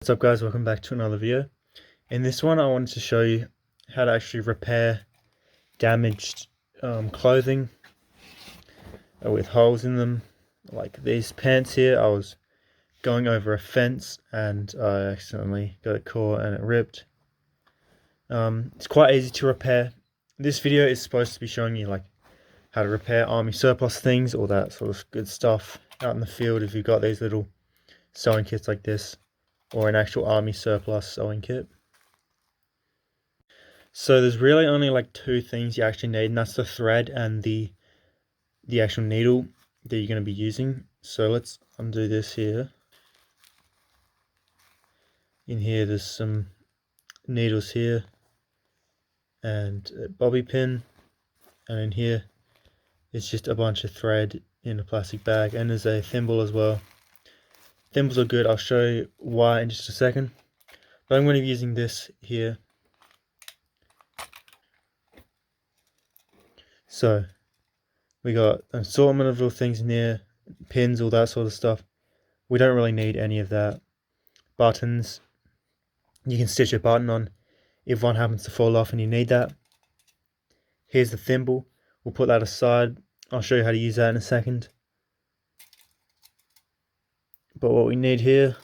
What's up guys, welcome back to another video. In this one I wanted to show you how to actually repair damaged clothing with holes in them. Like these pants here, I was going over a fence and I accidentally got it caught and it ripped. It's quite easy to repair. This video is supposed to be showing you like how to repair army surplus things, all that sort of good stuff out in the field if you've got these little sewing kits like this, or an actual army surplus sewing kit. So there's really only like two things you actually need, and that's the thread and the actual needle that you're going to be using. So let's undo this here. In here there's some needles here and a bobby pin, and in here it's just a bunch of thread in a plastic bag, and there's a thimble as well. Thimbles are good, I'll show you why in just a second. But I'm going to be using this here. So we got an assortment of little things in here, pins, all that sort of stuff. We don't really need any of that. Buttons, you can stitch a button on if one happens to fall off and you need that. Here's the thimble, we'll put that aside. I'll show you how to use that in a second. But what we need here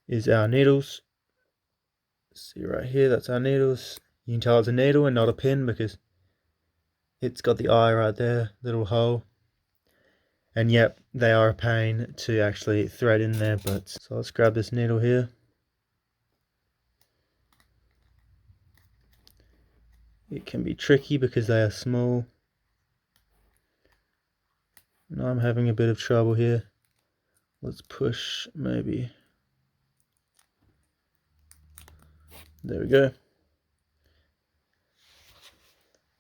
is our needles. See right here, that's our needles. You can tell it's a needle and not a pin because it's got the eye right there, little hole. And yep, they are a pain to actually thread in there, but so let's grab this needle here. It can be tricky because they are small. And I'm having a bit of trouble here. Let's push maybe. There we go.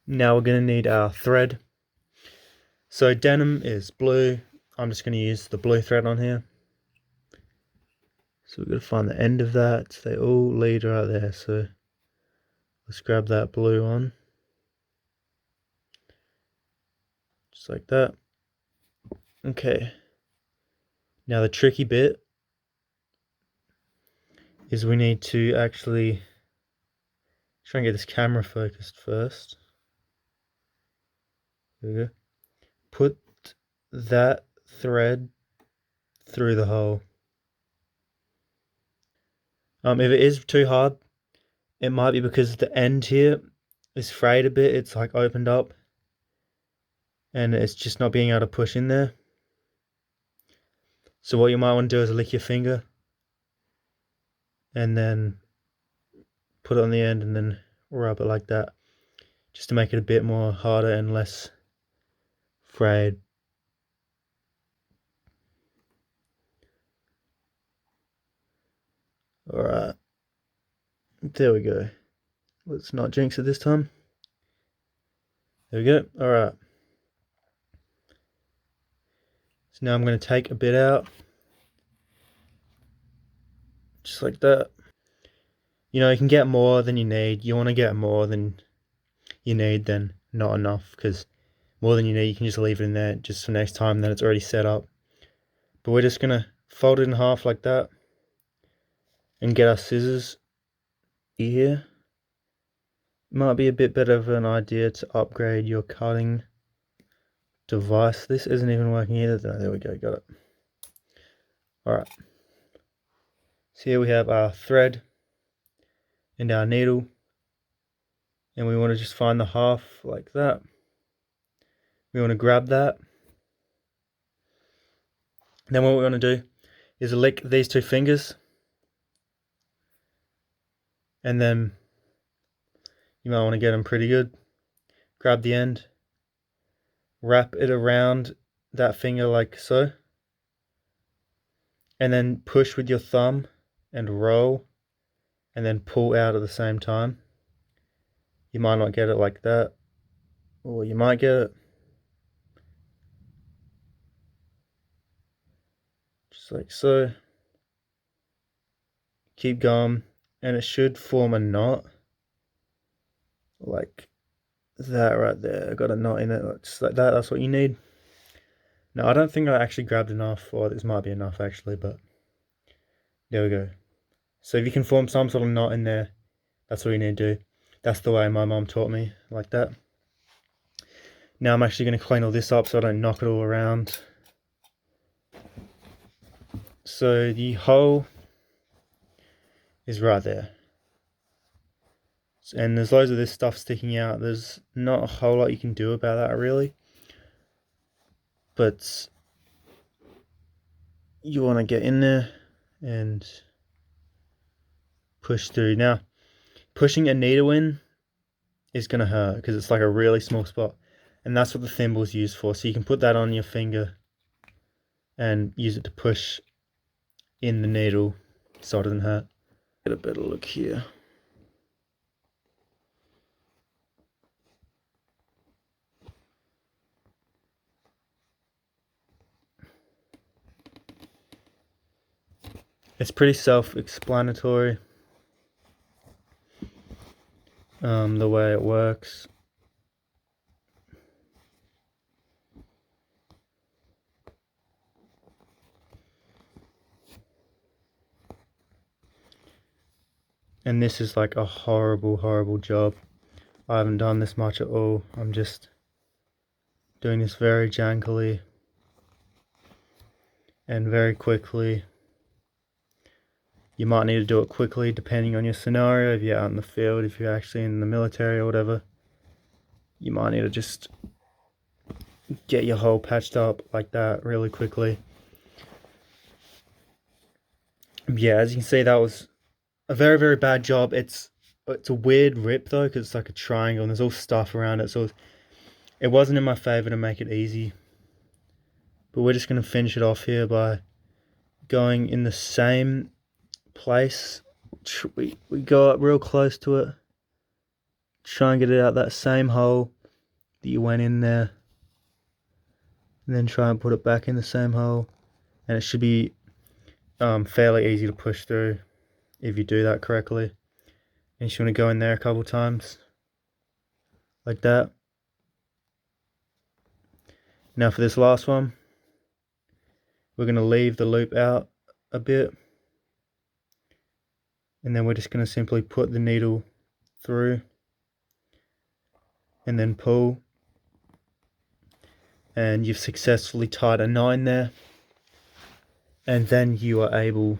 Now we're going to need our thread. So denim is blue. I'm just going to use the blue thread on here. So we've got to find the end of that. They all lead right there. So let's grab that blue one. Just like that. Okay. Now the tricky bit is we need to actually try and get this camera focused first. There we go. Put that thread through the hole. If it is too hard, it might be because the end here is frayed a bit. It's like opened up and it's just not being able to push in there. So what you might want to do is lick your finger and then put it on the end and then rub it like that, just to make it a bit more harder and less frayed. Alright, there we go. Let's not jinx it this time. There we go. Alright. So now I'm going to take a bit out. Just like that. You know, you can get more than you need. You want to get more than you need than not enough, because more than you need you can just leave it in there just for next time, then it's already set up. But we're just going to fold it in half like that and get our scissors here. Might be a bit better of an idea to upgrade your cutting device. This isn't even working either. No, there we go, got it. Alright. So here we have our thread and our needle. And we want to just find the half like that. We want to grab that. Then what we want to do is lick these two fingers. And then you might want to get them pretty good. Grab the end. Wrap it around that finger like so. And then push with your thumb and roll. And then pull out at the same time. You might not get it like that, or you might get it. Just like so. Keep going, and it should form a knot. Like that right there. I got a knot in it, just like that. That's what you need. Now, I don't think I actually grabbed enough, or this might be enough actually, but There we go. So if you can form some sort of knot in there, that's what you need to do. That's the way my mum taught me, like that. Now I'm actually going to clean all this up so I don't knock it all around. So the hole is right there. And there's loads of this stuff sticking out. There's not a whole lot you can do about that really. But you want to get in there and push through. Now, pushing a needle in is going to hurt because it's like a really small spot. And that's what the thimble is used for. So you can put that on your finger and use it to push in the needle so it doesn't hurt. Get a better look here. It's pretty self-explanatory, the way it works. And this is like a horrible, horrible job. I haven't done this much at all. I'm just doing this very jankily and very quickly. You might need to do it quickly depending on your scenario. If you're out in the field, if you're actually in the military or whatever, you might need to just get your hole patched up like that really quickly. Yeah, as you can see, that was a very, very bad job. It's a weird rip though, because it's like a triangle and there's all stuff around it, so it wasn't in my favor to make it easy. But we're just going to finish it off here by going in the same place. We go up real close to it, try and get it out that same hole that you went in there, and then try and put it back in the same hole, and it should be fairly easy to push through if you do that correctly. And you just want to go in there a couple times like that. Now for this last one, we're going to leave the loop out a bit, and then we're just going to simply put the needle through and then pull, and you've successfully tied a knot in there, and then you are able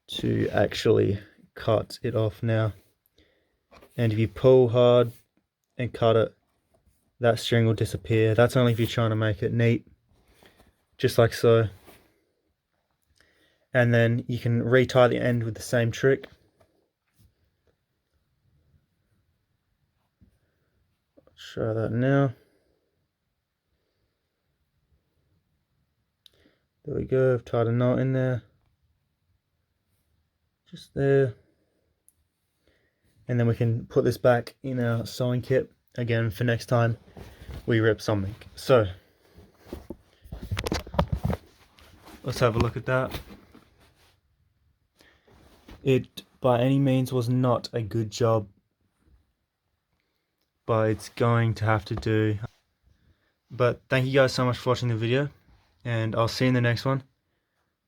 to actually cut it off now. And if you pull hard and cut it, that string will disappear. That's only if you're trying to make it neat, just like so. And then you can retie the end with the same trick. Try that now. There we go, I've tied a knot in there. Just there. And then we can put this back in our sewing kit again for next time we rip something. So let's have a look at that. It by any means was not a good job, but it's going to have to do. But thank you guys so much for watching the video, and I'll see you in the next one.